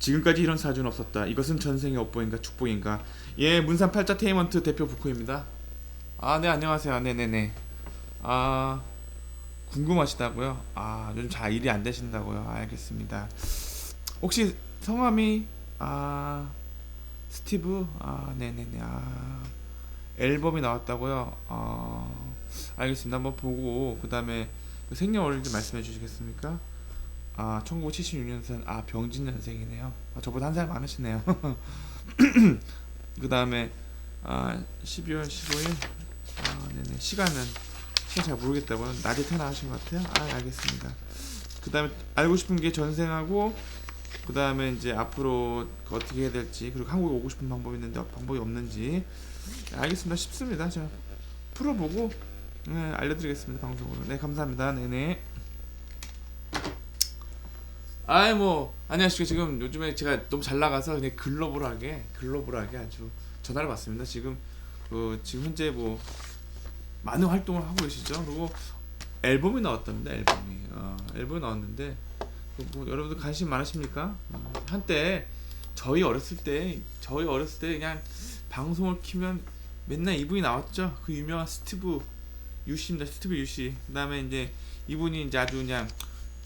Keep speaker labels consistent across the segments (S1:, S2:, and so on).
S1: 지금까지 이런 사주는 없었다. 이것은 전생의 업보인가 축복인가. 예, 문산 팔자테이먼트 대표 부코입니다. 아, 네, 안녕하세요. 네네네. 아, 궁금하시다고요? 아, 요즘 잘 일이 안 되신다고요? 알겠습니다. 혹시 성함이 스티브? 네네네. 앨범이 나왔다고요? 알겠습니다. 한번 보고 그 다음에 생년월일도 말씀해 주시겠습니까? 1976년생. 병진년생이네요. 저보다 한 살 많으시네요. 그 다음에 12월 15일. 네네. 시간 잘 모르겠다고요. 낮에 태어나신 것 같아요. 알겠습니다. 그 다음에 알고 싶은 게 전생하고, 그 다음에 이제 앞으로 어떻게 해야 될지, 그리고 한국에 오고 싶은 방법이 있는데 방법이 없는지. 알겠습니다. 쉽습니다. 제가 풀어보고 알려드리겠습니다. 방송으로. 네, 감사합니다. 네네. 안녕하십니까. 지금 요즘에 제가 너무 잘 나가서 그냥 글로벌하게 아주 전화를 받습니다. 지금 지금 현재 많은 활동을 하고 계시죠. 그리고 앨범이 나왔답니다. 앨범이 나왔는데 여러분들 관심 많으십니까? 한때 저희 어렸을 때 그냥 방송을 키면 맨날 이분이 나왔죠. 그 유명한 스티브 유씨입니다. 스티브 유씨. 그다음에 이제 이분이 이제 아주 그냥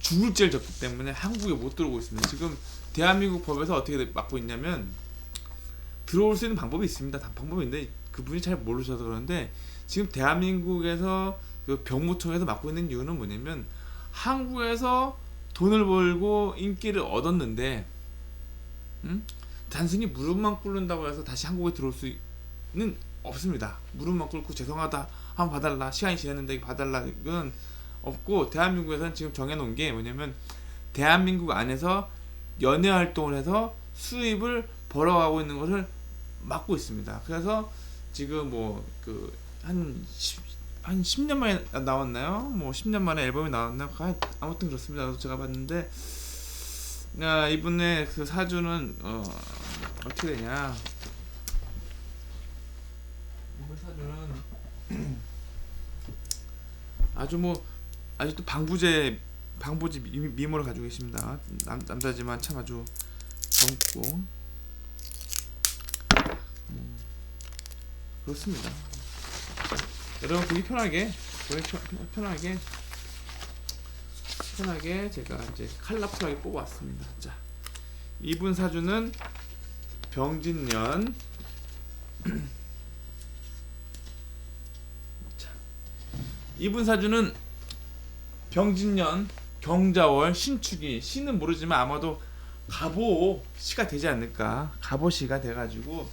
S1: 죽을 죄를 졌기 때문에 한국에 못 들어오고 있습니다. 지금 대한민국 법에서 어떻게 막고 있냐면, 들어올 수 있는 방법이 있습니다. 단 방법이 있는데 그분이 잘 모르셔서 그러는데, 지금 대한민국에서 그 병무청에서 맡고 있는 이유는 뭐냐면, 한국에서 돈을 벌고 인기를 얻었는데 단순히 무릎만 꿇는다고 해서 다시 한국에 들어올 수는 없습니다. 무릎만 꿇고 죄송하다, 한번 봐달라, 시간이 지났는데 봐달라, 이건 없고, 대한민국에서는 지금 정해놓은 게 뭐냐면, 대한민국 안에서 연예 활동을 해서 수입을 벌어가고 있는 것을 막고 있습니다. 그래서 지금 한 10년 만에 나왔나요? 10년 만에 앨범이 나왔나요? 아무튼 그렇습니다. 그래서 제가 봤는데, 이분의 그 사주는 어떻게 되냐? 이분 사주는 아주 또 방부제 미모를 가지고 계십니다. 남자지만 참 아주 젊고 그렇습니다. 여러분 보기 편하게 제가 이제 컬러풀하게 뽑아왔습니다. 자, 이분 사주는 병진년. 자, 이분 사주는 병진년 경자월 신축이, 신은 모르지만 아마도 갑오시가 되지 않을까. 갑오시가 돼가지고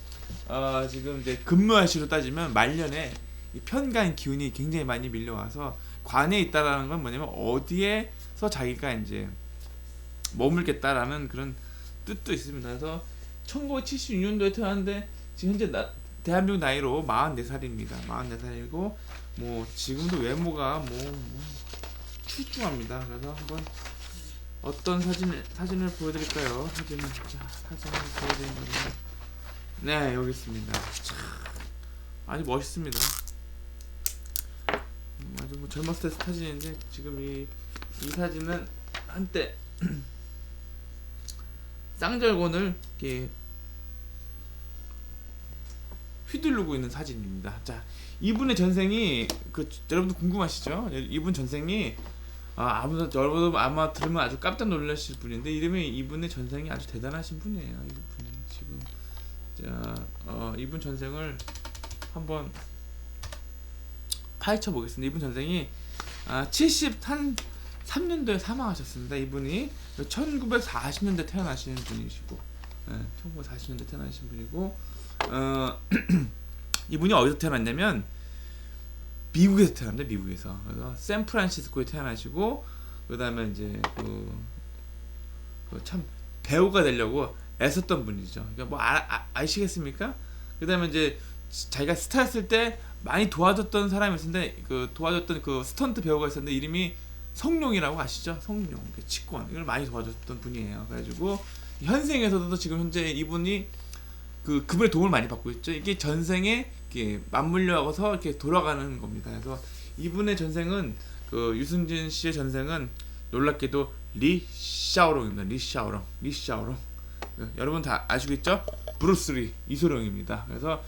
S1: 지금 이제 금묘할시로 따지면 말년에 이 편관 기운이 굉장히 많이 밀려와서 관에 있다라는 건 뭐냐면, 어디에서 자기가 이제 머물겠다라는 그런 뜻도 있습니다. 그래서 1976년도에 태어났는데 지금 현재 대한민국 나이로 44살입니다. 44살이고 지금도 외모가 출중합니다. 그래서 한번 어떤 사진을 보여드릴까요? 사진을 보여드리는 거는, 네, 여기 있습니다. 참 아주 멋있습니다. 아주 젊었을 때 사진인데, 지금 이 사진은 한때 쌍절곤을 이렇게 휘두르고 있는 사진입니다. 자, 이분의 전생이 여러분들 궁금하시죠? 이분 전생이 여러분 아마 들으면 아주 깜짝 놀라실 분인데, 이분의 전생이 아주 대단하신 분이에요. 이분이 지금 이분 전생을 한번 파헤쳐 보겠습니다. 이분 전생이 73년도에 사망하셨습니다. 이분이 1940년대 태어나신 분이시고, 1940년대 태어나신 분이고, 이분이 어디서 태어났냐면 미국에서 태어났는데, 미국에서. 그래서 샌프란시스코에 태어나시고, 그 다음에 이제 참 배우가 되려고 애썼던 분이죠. 그러니까 아시겠습니까? 그 다음에 이제 자기가 스타였을 때 많이 도와줬던 사람이 있었는데, 도와줬던 스턴트 배우가 있었는데, 이름이 성룡이라고 아시죠? 성룡, 치권, 이걸 많이 도와줬던 분이에요. 그래가지고 현생에서도 지금 현재 이분이 그분의 도움을 많이 받고 있죠. 이게 전생에 이렇게 맞물려서 이렇게 돌아가는 겁니다. 그래서 이분의 전생은, 유승진 씨의 전생은 놀랍게도 리샤오롱입니다. 리샤오롱. 여러분 다 아시겠죠? 브루스리 이소룡입니다. 그래서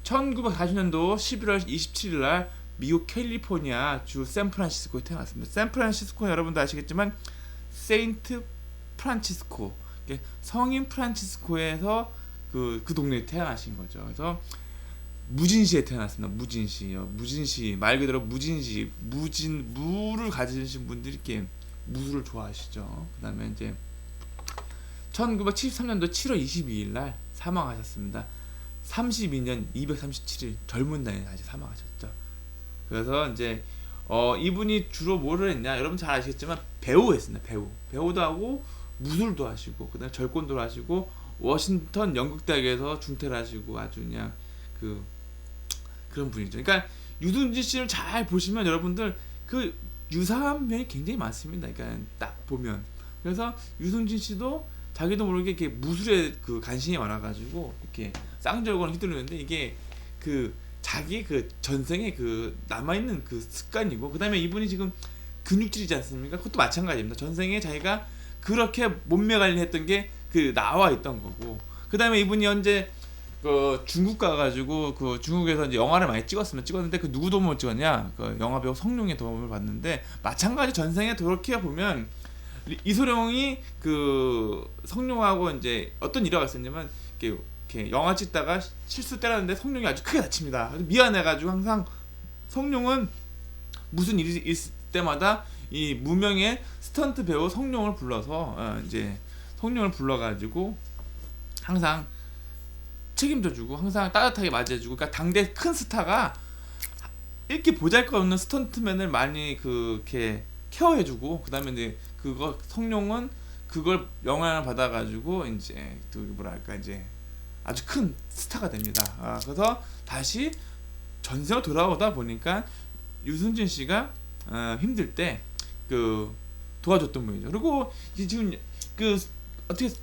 S1: 1940년도 11월 27일 날 미국 캘리포니아 주 샌프란시스코에 태어났습니다. 샌프란시스코 여러분도 아시겠지만 세인트 프란치스코, 성인 프란치스코에서 그 동네에 태어나신 거죠. 그래서 무진시에 태어났습니다. 무진시 말 그대로 무진시, 무를 가지신 분들이 이렇게 무술을 좋아하시죠. 그다음에 이제 1973년도 7월 22일 날 사망하셨습니다. 32년 237일 젊은 나이에 아직 사망하셨죠. 그래서 이제 이분이 주로 뭐를 했냐? 여러분 잘 아시겠지만 배우했습니다. 배우도 하고 무술도 하시고 그다음에 절권도 하시고 워싱턴 연극대학에서 중퇴를 하시고 아주 그냥 그런 분이죠. 그러니까 유승준 씨를 잘 보시면 여러분들 그 유사한 면이 굉장히 많습니다. 그러니까 딱 보면 그래서 유승준 씨도 자기도 모르게 이렇게 무술에 그 관심이 많아가지고 이렇게 쌍절곤을 휘두르는데 이게 그 자기 그 전생에 그 남아있는 그 습관이고 그다음에 이분이 지금 근육질이지 않습니까? 그것도 마찬가지입니다. 전생에 자기가 그렇게 몸매 관리했던 게 그 나와 있던 거고 그다음에 이분이 현재 그 중국 가가지고 그 중국에서 이제 영화를 많이 찍었는데 그 누구 도움을 찍었냐? 그 영화 배우 성룡의 도움을 받는데 마찬가지 전생에 그렇게 보면 이소룡이 그 성룡하고 이제 어떤 일화가 있었냐면 이렇게 영화 찍다가 실수 때렸는데 성룡이 아주 크게 다칩니다. 미안해가지고 항상 성룡은 무슨 일이 있을 때마다 이 무명의 스턴트 배우 성룡을 불러서 이제 성룡을 불러가지고 항상 책임져주고 항상 따뜻하게 맞이해주고 그러니까 당대 큰 스타가 이렇게 보잘것없는 스턴트맨을 많이 그렇게 케어해주고 그다음에 이제 그거 성룡은 그걸 영향을 받아가지고 이제 뭐랄까 이제 아주 큰 스타가 됩니다. 그래서 다시 전세로 돌아오다 보니까 유승준 씨가 힘들 때 그 도와줬던 분이죠. 그리고 지금 그 어떻게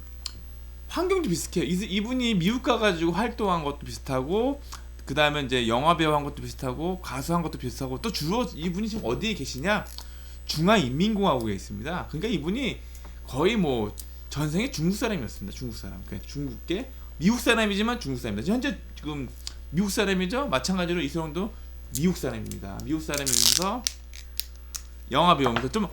S1: 환경도 비슷해요. 이분이 미국 가가지고 활동한 것도 비슷하고 그 다음에 이제 영화 배우 한 것도 비슷하고 가수 한 것도 비슷하고 또 주로 이분이 지금 어디에 계시냐? 중화인민공화국에 있습니다. 그러니까 이분이 거의 뭐 전생에 중국 사람이었습니다. 중국 사람. 그러니까 중국계 미국 사람이지만 중국 사람입니다. 현재 지금 미국 사람이죠. 마찬가지로 이소룡도 미국 사람입니다. 미국 사람이면서 영화 배우면서 좀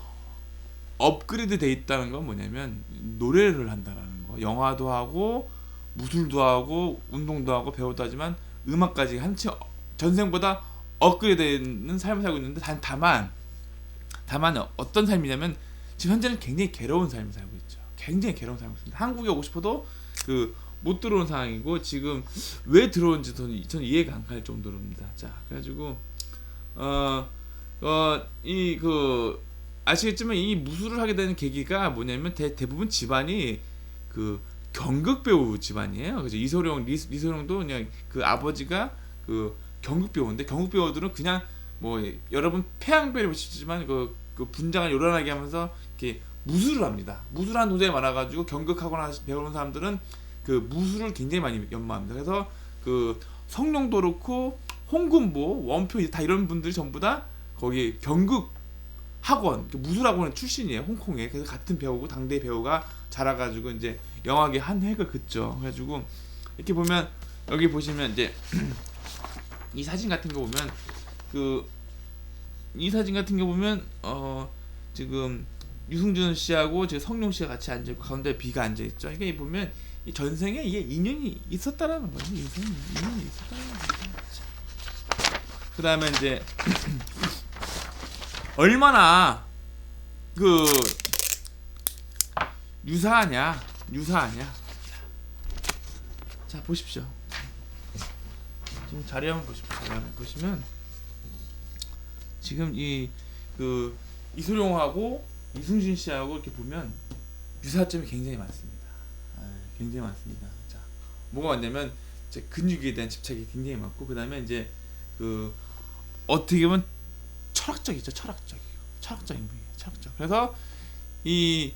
S1: 업그레이드 돼 있다는 건 뭐냐면 노래를 한다라는 거. 영화도 하고 무술도 하고 운동도 하고 배우도 하지만 음악까지 한층 전생보다 업그레이드되는 삶을 살고 있는데 다만 어떤 삶이냐면 지금 현재는 굉장히 괴로운 삶을 살고 있죠. 굉장히 괴로운 삶을 살고 있습니다. 한국에 오고 싶어도 못 들어온 상황이고 지금 왜 들어온지 저는 이해가 안 갈 정도로입니다. 자, 그래가지고 아시겠지만 이 무술을 하게 되는 계기가 뭐냐면 대부분 집안이 그 경극 배우 집안이에요. 그래서 이소룡도 그냥 그 아버지가 그 경극 배우인데 경극 배우들은 그냥 뭐 여러분 태양별을 보시지만 그 분장을 요란하게 하면서 이렇게 무술을 합니다. 무술하는 동작이 많아가지고 경극하거나 배우는 사람들은 그 무술을 굉장히 많이 연마합니다. 그래서 그 성룡도 그렇고 홍금보, 원표 다 이런 분들이 전부 다 거기 경극 학원, 무술 학원 출신이에요. 홍콩에. 그래서 같은 배우고 당대 배우가 자라가지고 이제 영화계 한 획을 긋죠. 그래가지고 이렇게 보면 여기 보시면 이제 이 사진 같은 거 보면 이 사진 같은 거 보면 지금 유승준 씨하고 지금 성룡 씨가 같이 앉아 있고 가운데 비가 앉아 있죠. 이게 보면 이 전생에 이게 인연이 있었다라는 거예요. 인연이 있었다라는 거예요. 그다음에 이제 얼마나 유사하냐. 자 보십시오. 지금 자료 한번 보십시오. 보시면 지금 이소룡하고 이승준 씨하고 이렇게 보면 유사점이 굉장히 많습니다. 굉장히 많습니다. 자, 뭐가 많냐면 이제 근육에 대한 집착이 굉장히 많고 그다음에 이제 어떻게 보면 철학적이죠. 철학적인 분이에요. 철학적. 그래서 이렇게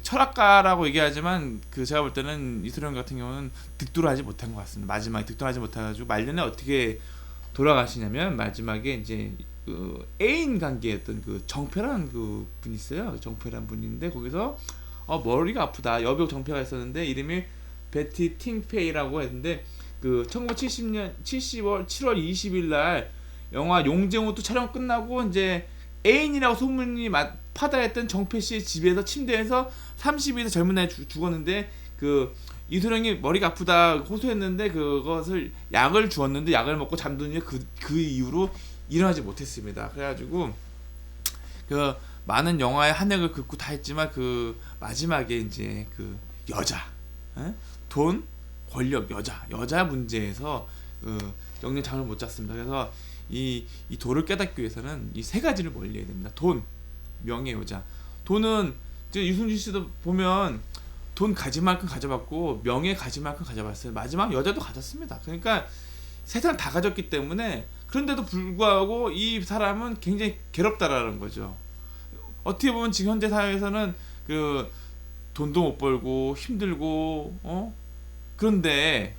S1: 철학가라고 얘기하지만 제가 볼 때는 이소룡 같은 경우는 득도하지 못한 것 같습니다. 마지막에 득도하지 못해가지고 말년에 어떻게 돌아가시냐면 마지막에 이제 애인 관계였던 정표라는 분이 있어요. 정표라는 분인데 거기서 머리가 아프다. 여배우 정패가 있었는데 이름이 베티 팅페이라고 했는데 그 1970년 7월 20일 날 영화 용쟁호도 촬영 끝나고 이제 애인이라고 소문이 파다했던 정패 씨의 집에서 침대에서 30일에서 젊은 나이에 죽었는데 그 이소룡이 머리가 아프다 호소했는데 그것을 약을 주었는데 약을 먹고 잠든 후에 그 이후로 일어나지 못했습니다. 그래가지고 그 많은 영화의 한 획을 긋고 다 했지만 그 마지막에 이제 그 여자, 에? 돈, 권력, 여자 문제에서 영영잠을 못 잤습니다. 그래서 이 도를 깨닫기 위해서는 이 세 가지를 멀리해야 됩니다. 돈, 명예, 여자. 돈은 이제 유승준 씨도 보면 돈 가질 만큼 가져봤고 명예 가질 만큼 가져봤어요. 마지막 여자도 가졌습니다. 그러니까 세상 다 가졌기 때문에 그런데도 불구하고 이 사람은 굉장히 괴롭다라는 거죠. 어떻게 보면 지금 현재 사회에서는 그 돈도 못 벌고 힘들고 그런데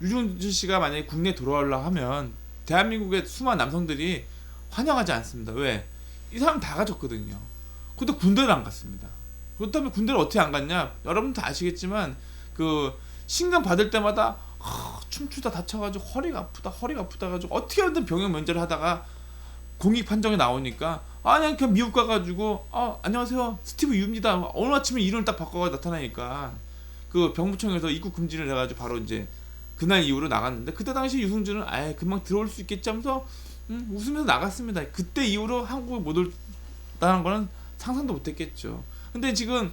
S1: 유승준 씨가 만약에 국내에 돌아오려고 하면 대한민국의 수많은 남성들이 환영하지 않습니다. 왜? 이 사람 다 가졌거든요. 근데 군대를 안 갔습니다. 그렇다면 군대를 어떻게 안 갔냐? 여러분도 아시겠지만 그 신금 받을 때마다 춤추다 다쳐가지고 허리가 아프다 가지고 어떻게 하든 병역 면제를 하다가 공익 판정이 나오니까 그냥 미국 가가지고 안녕하세요 스티브 유입니다. 어느 아침에 이름을 딱 바꿔가 나타나니까 그 병무청에서 입국 금지를 해가지고 바로 이제 그날 이후로 나갔는데 그때 당시 유승준은 금방 들어올 수 있겠지 하면서 웃으면서 나갔습니다. 그때 이후로 한국에 못 올다는 거는 상상도 못했겠죠. 근데 지금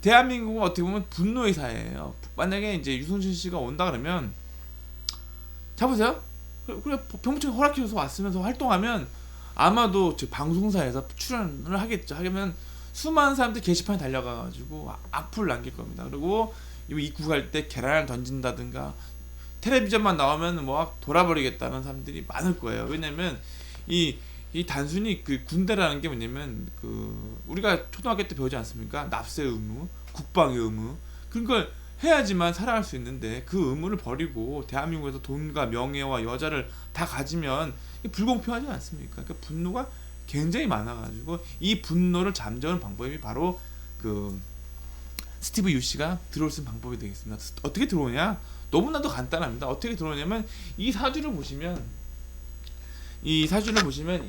S1: 대한민국은 어떻게 보면 분노의 사회예요. 만약에 이제 유승준 씨가 온다 그러면 자 보세요. 그래 병무청이 허락해줘서 왔으면서 활동하면 아마도 저 방송사에서 출연을 하겠죠. 하면 수많은 사람들이 게시판에 달려가가지고 악플을 남길 겁니다. 그리고 입국할 때 계란을 던진다든가 텔레비전만 나오면 뭐 돌아버리겠다는 사람들이 많을 거예요. 왜냐면 이 단순히 그 군대라는 게 뭐냐면 그 우리가 초등학교 때 배우지 않습니까? 납세 의무, 국방의 의무 그런 걸 해야지만 살아갈 수 있는데 그 의무를 버리고 대한민국에서 돈과 명예와 여자를 다 가지면 불공평하지 않습니까? 그러니까 분노가 굉장히 많아가지고 이 분노를 잠재우는 방법이 바로 그 스티브 유 씨가 들어올 수 있는 방법이 되겠습니다. 어떻게 들어오냐? 너무나도 간단합니다. 어떻게 들어오냐면 이 사주를 보시면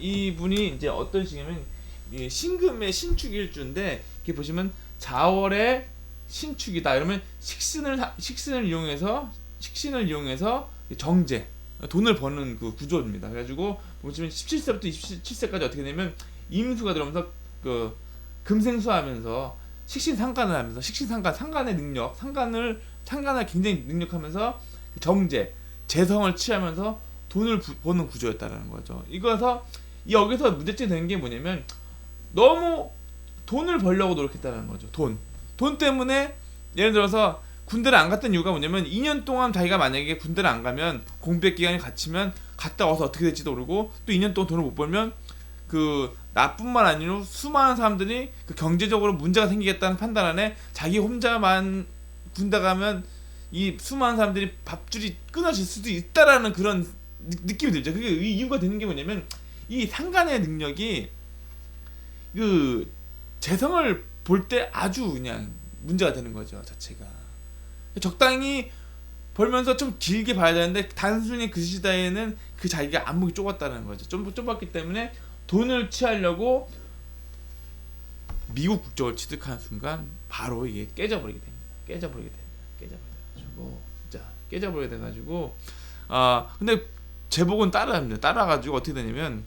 S1: 이분이 이제 어떤 식이냐면 신금의 신축일주인데 이렇게 보시면 자월의 신축이다. 이러면 식신을 이용해서 정제 돈을 버는 그 구조입니다. 그래가지고 보시면 17세부터 27세까지 어떻게 되냐면 임수가 들어오면서 그 금생수하면서 식신상간을 하면서 상간의 능력 상간을 굉장히 능력하면서 정제 재성을 취하면서 돈을 버는 구조였다라는 거죠. 이거서 여기서 문제점이 되는 게 뭐냐면 너무 돈을 벌려고 노력했다는 거죠. 돈 때문에 예를 들어서 군대를 안 갔던 이유가 뭐냐면 2년 동안 자기가 만약에 군대를 안 가면 공백 기간이 갇히면 갔다 와서 어떻게 될지도 모르고 또 2년 동안 돈을 못 벌면 그 나뿐만 아니라 수많은 사람들이 그 경제적으로 문제가 생기겠다는 판단 안에 자기 혼자만 군대 가면 이 수많은 사람들이 밥줄이 끊어질 수도 있다라는 그런 느낌이 들죠. 그게 이유가 되는 게 뭐냐면 이 상간의 능력이 그 재성을 볼 때 아주 그냥 문제가 되는 거죠. 자체가 적당히 벌면서 좀 길게 봐야 되는데 단순히 그 시대에는 그 자기가 안목이 좁았다는 거죠. 좀 좁았기 때문에 돈을 취하려고 미국 국적을 취득하는 순간 바로 이게 깨져버리게 됩니다. 깨져버리게 돼가지고 근데 제복은 따라가지고 어떻게 되냐면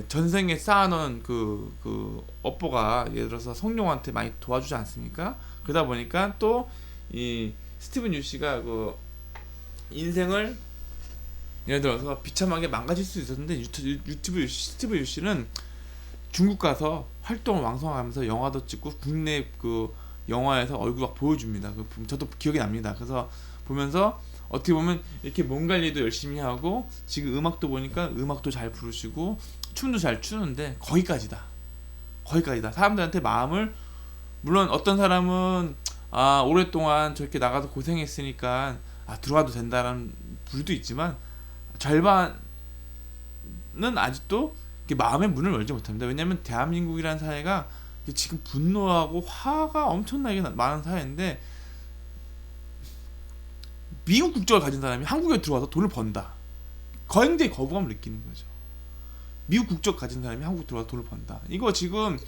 S1: 전생에 쌓아놓은 그 업보가 예를 들어서 성룡한테 많이 도와주지 않습니까? 그러다 보니까 또 이 스티븐 유 씨가 그 인생을 예를 들어서 비참하게 망가질 수 있었는데 스티븐 유 씨는 중국 가서 활동을 왕성하면서 영화도 찍고 국내 그 영화에서 얼굴 막 보여줍니다. 저도 기억이 납니다. 그래서 보면서 어떻게 보면 이렇게 몸 관리도 열심히 하고 지금 음악도 보니까 음악도 잘 부르시고 춤도 잘 추는데 거기까지다. 사람들한테 마음을 물론 어떤 사람은 오랫동안 저렇게 나가서 고생했으니까 들어와도 된다는 부류도 있지만 절반은 아직도 마음의 문을 열지 못합니다. 왜냐하면 대한민국이라는 사회가 지금 분노하고 화가 엄청나게 많은 사회인데, 미국 국적을 가진 사람이 한국에 들어와서 돈을 번다. 굉장히 거부감을 느끼는 거죠. 미국 국적 가진 사람이 한국 들어와서 돈을 번다. 이거 지금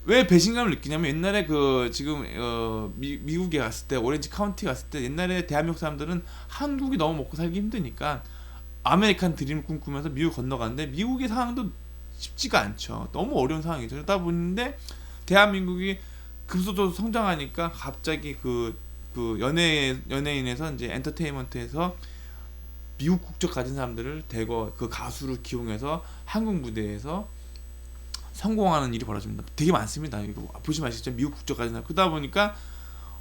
S1: 왜 배신감을 느끼냐면, 옛날에 지금 미국에 갔을 때, 오렌지 카운티 갔을 때, 옛날에 대한민국 사람들은 한국이 너무 먹고 살기 힘드니까 아메리칸 드림을 꿈꾸면서 미국 건너갔는데, 미국의 상황도 쉽지가 않죠. 너무 어려운 상황이죠. 그러다 보는데 대한민국이 급속도로 성장하니까 갑자기 연예인에서 이제 엔터테인먼트에서 미국 국적 가진 사람들을 대거 그 가수를 기용해서 한국 무대에서 성공하는 일이 벌어집니다. 되게 많습니다. 이거 보시면 아시죠? 미국 국적 가진 사람. 그러다 보니까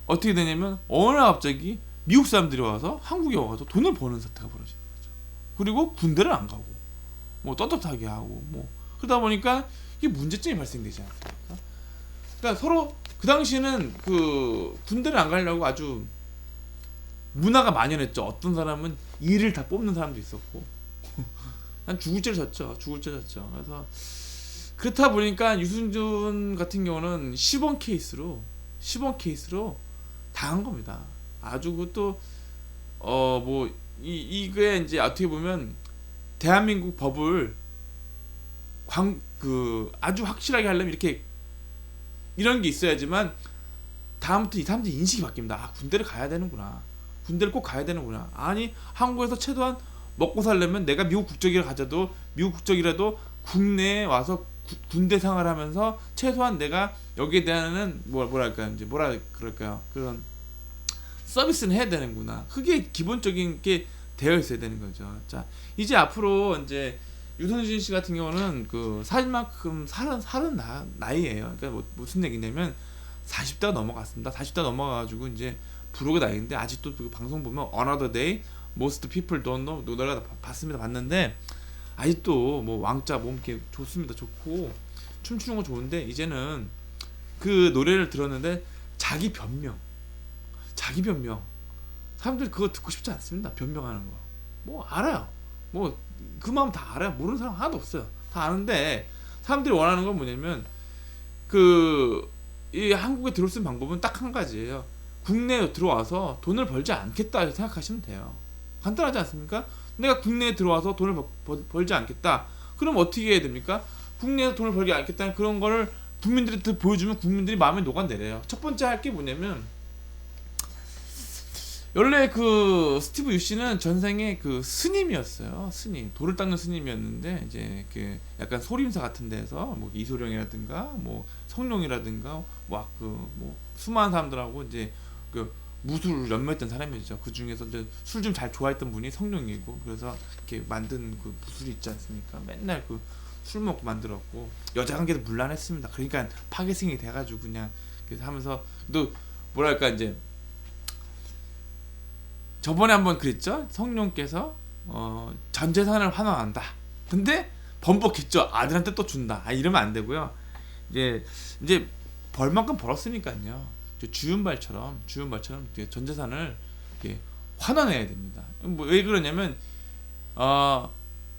S1: 어떻게 되냐면, 어느 날 갑자기 미국 사람들이 와서 한국에 와서 돈을 버는 사태가 벌어지는 거죠. 그리고 군대를 안 가고 뭐 떳떳하게 하고 뭐 그러다 보니까 이게 문제점이 발생되지 않습니까? 그러니까 서로 그 당시에는 군대를 안 가려고 아주 문화가 만연했죠. 어떤 사람은 이를 다 뽑는 사람도 있었고, 난 죽을 죄를 졌죠. 그래서 그렇다 보니까 유승준 같은 경우는 시범 케이스로 당한 겁니다. 아주 그것도 이게 이제 어떻게 보면 대한민국 법을 아주 확실하게 하려면 이런 게 있어야지만 다음부터 이 사람들이 인식이 바뀝니다. 군대를 가야 되는구나. 군대를 꼭 가야 되는구나. 아니, 한국에서 최소한 먹고 살려면 내가 미국 국적이라도 국내에 와서 군대 생활하면서 최소한 내가 여기에 대한 뭐라 그럴까요? 그런 서비스는 해야 되는구나. 그게 기본적인 게 되어 있어야 되는 거죠. 자, 이제 앞으로 이제 유승준 씨 같은 경우는 살만큼 살은 나이예요. 그러니까 무슨 얘기냐면 40대가 넘어갔습니다. 40대 넘어가가지고 이제 부르고 다니는데, 아직도 그 방송 보면 Another Day, Most People Don't Know 노래가 봤는데 아직도 뭐 왕자 몸 이렇게 좋습니다. 좋고 춤추는 거 좋은데, 이제는 그 노래를 들었는데 자기 변명 사람들이 그거 듣고 싶지 않습니다. 변명하는 거 뭐 알아요. 뭐 그 마음 다 알아요. 모르는 사람 하나도 없어요. 다 아는데 사람들이 원하는 건 뭐냐면, 이 한국에 들어올 수 있는 방법은 딱 한 가지예요. 국내에 들어와서 돈을 벌지 않겠다 생각하시면 돼요. 간단하지 않습니까? 내가 국내에 들어와서 돈을 벌지 않겠다. 그럼 어떻게 해야 됩니까? 국내에서 돈을 벌지 않겠다는 그런 거를 국민들한테 보여주면 국민들이 마음에 녹아내려요. 첫 번째 할 게 뭐냐면, 원래 스티브 유씨는 전생에 스님이었어요. 돌을 닦는 스님이었는데, 이제 약간 소림사 같은 데서 뭐 이소룡이라든가 뭐 성룡이라든가 뭐 수많은 사람들하고 이제 무술을 연마했던 사람이죠. 그 중에서 이제 술 좀 잘 좋아했던 분이 성룡이고, 그래서 이렇게 만든 무술이 있지 않습니까? 맨날 술 먹고 만들었고, 여자 관계도 문란했습니다. 그러니까 파괴생이 돼가지고 그냥 그래서 하면서, 또 뭐랄까 이제 저번에 한번 그랬죠. 성룡께서 전 재산을 환원한다. 근데 번복했죠. 아들한테 또 준다. 이러면 안 되고요. 이제 벌만큼 벌었으니까요. 주윤발처럼 전 재산을 이렇게 환원해야 됩니다. 왜 그러냐면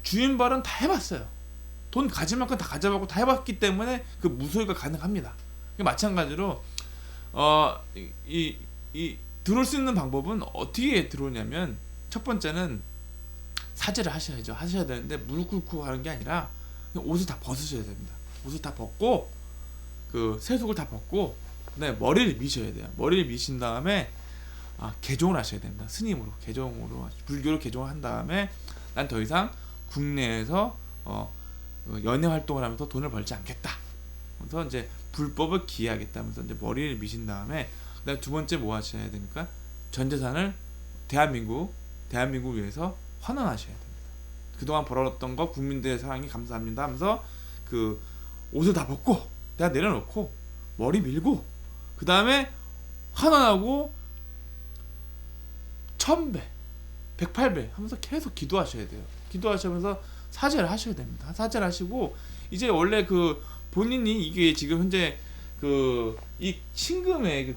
S1: 주윤발은 다 해봤어요. 돈 가질 만큼 다 가져가고 다 해봤기 때문에 그 무소유가 가능합니다. 마찬가지로 들어올 수 있는 방법은 어떻게 들어오냐면, 첫 번째는 사죄를 하셔야 되는데, 무릎 꿇고 하는 게 아니라 그냥 옷을 다 벗으셔야 됩니다. 옷을 다 벗고 세속을 다 벗고, 그다음에 머리를 미셔야 돼요. 머리를 미신 다음에 개종을 하셔야 됩니다. 스님으로 불교로 개종을 한 다음에, 난 더 이상 국내에서 연예 활동을 하면서 돈을 벌지 않겠다. 그래서 이제 불법을 기해하겠다면서 이제 머리를 미신 다음에, 그다음 두 번째 뭐 하셔야 됩니까? 전 재산을 대한민국을 위해서 환원하셔야 됩니다. 그동안 벌었던 거 국민들의 사랑이 감사합니다 하면서 옷을 다 벗고 내가 내려놓고 머리 밀고, 그 다음에 환원하고 1000배 108배 하면서 계속 기도하셔야 돼요. 기도하시면서 사죄를 하셔야 됩니다. 사죄를 하시고, 이제 원래 본인이 이게 지금 현재 이 신금의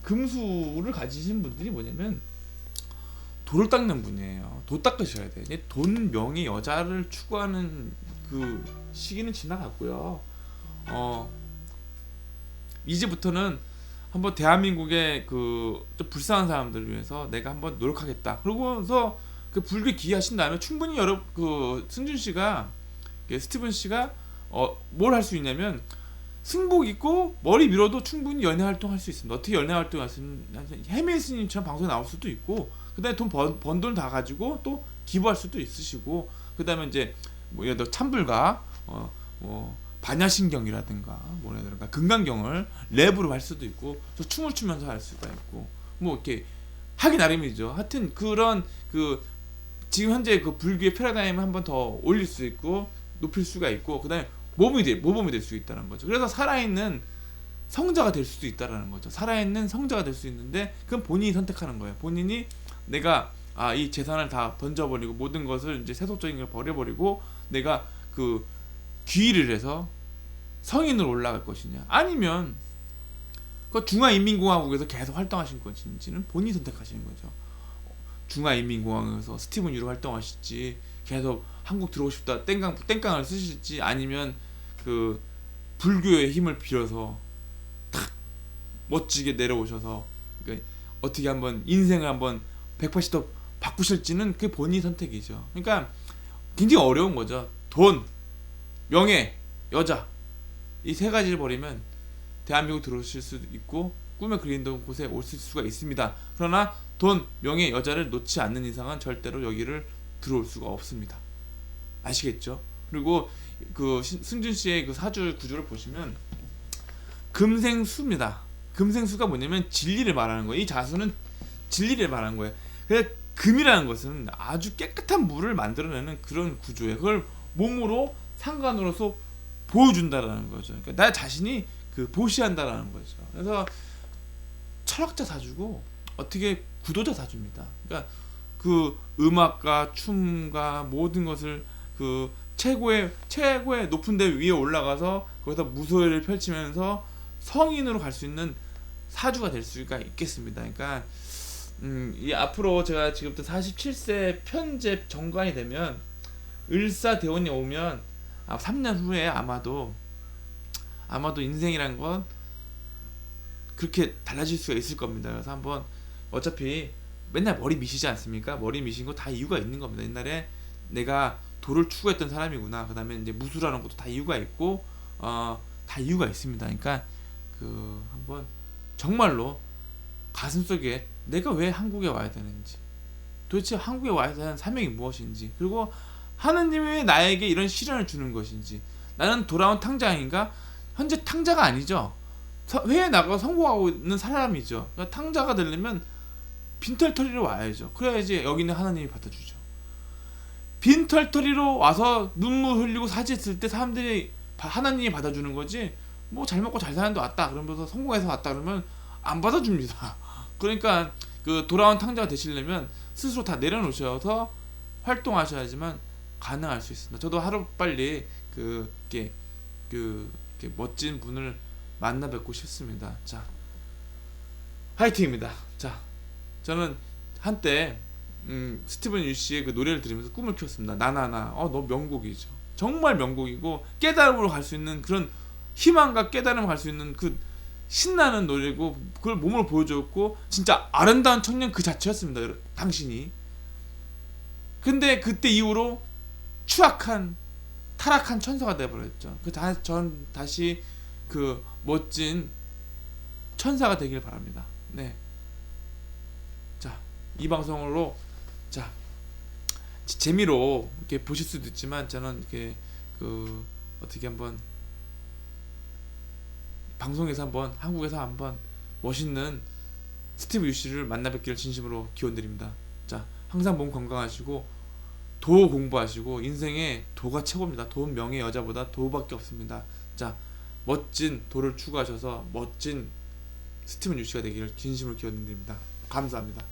S1: 금수를 가지신 분들이 뭐냐면 돌을 닦는 분이에요. 도 닦으셔야 돼요. 돈, 명예, 여자를 추구하는 시기는 지나갔고요. 이제부터는 한번 대한민국의 그 좀 불쌍한 사람들을 위해서 내가 한번 노력하겠다. 그러고서 그 불교 기하신 다음에 충분히 그 승준 씨가 스티븐 씨가 뭘 할 수 있냐면 승복 입고 머리 밀어도 충분히 연애 활동할 수 있습니다. 어떻게 연애 활동할 수 있냐? 해밀 스님처럼 방송에 나올 수도 있고, 그다음에 번 돈 다 가지고 또 기부할 수도 있으시고, 그다음에 이제 뭐 예를 들어 참불가 뭐 반야신경이라든가 뭐라든가 금강경을 랩으로 할 수도 있고, 또 춤을 추면서 할 수가 있고, 뭐 이렇게 하기 나름이죠. 하여튼 그런 그 지금 현재 그 불교의 패러다임을 한번 더 올릴 수 있고 높일 수가 있고, 그다음에 모범이 될 수 있다는 거죠. 그래서 살아있는 성자가 될 수도 있다라는 거죠. 살아있는 성자가 될 수 있는데 그건 본인이 선택하는 거예요. 본인이 내가 이 재산을 다 던져버리고 모든 것을 이제 세속적인 걸 버려버리고 내가 그 귀의를 해서 성인으로 올라갈 것이냐, 아니면 그 중화인민공화국에서 계속 활동하신 것인지는 본인이 선택하시는 거죠. 중화인민공화국에서 스티븐 유로 활동하실지, 계속 한국 들어오고 싶다 땡깡을 쓰실지, 아니면 그 불교의 힘을 빌어서 탁 멋지게 내려오셔서 그러니까 어떻게 한번 인생을 한번 180도 바꾸실지는 그게 본인의 선택이죠. 그러니까 굉장히 어려운 거죠. 돈, 명예, 여자, 이 세 가지를 버리면 대한민국 들어오실 수도 있고 꿈에 그리던 곳에 오실 수가 있습니다. 그러나 돈, 명예, 여자를 놓지 않는 이상은 절대로 여기를 들어올 수가 없습니다. 아시겠죠? 그리고 그 승준 씨의 그 사주 구조를 보시면 금생수입니다. 금생수가 뭐냐면 진리를 말하는 거예요. 이 자수는 진리를 말하는 거예요. 그래서 금이라는 것은 아주 깨끗한 물을 만들어내는 그런 구조예요. 그걸 몸으로 상관으로서 보여준다라는 거죠. 그러니까 나 자신이 그 보시한다라는 거죠. 그래서 철학자 사주고 어떻게 구도자 사주입니다. 그러니까 그 음악과 춤과 모든 것을 그 최고의 높은 데 위에 올라가서 거기서 무소유를 펼치면서 성인으로 갈 수 있는 사주가 될 수가 있겠습니다. 그러니까 이 앞으로 제가 지금부터 47세 편제 정관이 되면 을사대원이 오면 3년 후에 아마도 인생이란 건 그렇게 달라질 수가 있을 겁니다. 그래서 한번 어차피 맨날 머리 미시지 않습니까? 머리 미신 거 다 이유가 있는 겁니다. 옛날에 내가 도를 추구했던 사람이구나. 그다음에 이제 무술하는 것도 다 이유가 있고 다 이유가 있습니다. 그러니까 그 한번 정말로 가슴속에 내가 왜 한국에 와야 되는지, 도대체 한국에 와야 되는 사명이 무엇인지, 그리고 하느님이 왜 나에게 이런 시련을 주는 것인지, 나는 돌아온 탕자인가? 현재 탕자가 아니죠. 회에 나가서 성공하고 있는 사람이죠. 그러니까 탕자가 되려면 빈털터리로 와야죠. 그래야지 여기는 하나님이 받아주죠. 빈털터리로 와서 눈물 흘리고 사죄했을 때 사람들이 하나님이 받아주는 거지, 뭐 잘 먹고 잘 사는데 왔다 그러면서 성공해서 왔다 그러면 안 받아줍니다. 그러니까 그 돌아온 탕자가 되시려면 스스로 다 내려놓으셔서 활동하셔야지만 가능할 수 있습니다. 저도 하루빨리 이렇게 멋진 분을 만나 뵙고 싶습니다. 자, 화이팅입니다. 자, 저는 한때 스티븐 유 씨의 그 노래를 들으면서 꿈을 키웠습니다. 나나나. 너무 명곡이죠. 정말 명곡이고 깨달음으로 갈 수 있는 그런 희망과 깨달음을 갈 수 있는 그 신나는 노래고, 그걸 몸으로 보여줬고 진짜 아름다운 청년 그 자체였습니다. 당신이. 근데 그때 이후로 타락한 천사가 되어버렸죠. 전 다시 그 멋진 천사가 되길 바랍니다. 네. 자, 이 방송으로 재미로 이렇게 보실 수도 있지만 저는 이렇게 어떻게 한번 방송에서 한번 한국에서 한번 멋있는 스티브 유 씨를 만나 뵙기를 진심으로 기원드립니다. 자, 항상 몸 건강하시고 도 공부하시고, 인생에 도가 최고입니다. 돈, 명예, 여자보다 도밖에 없습니다. 자, 멋진 도를 추구하셔서 멋진 스티븐 유 씨가 되기를 진심으로 기원드립니다. 감사합니다.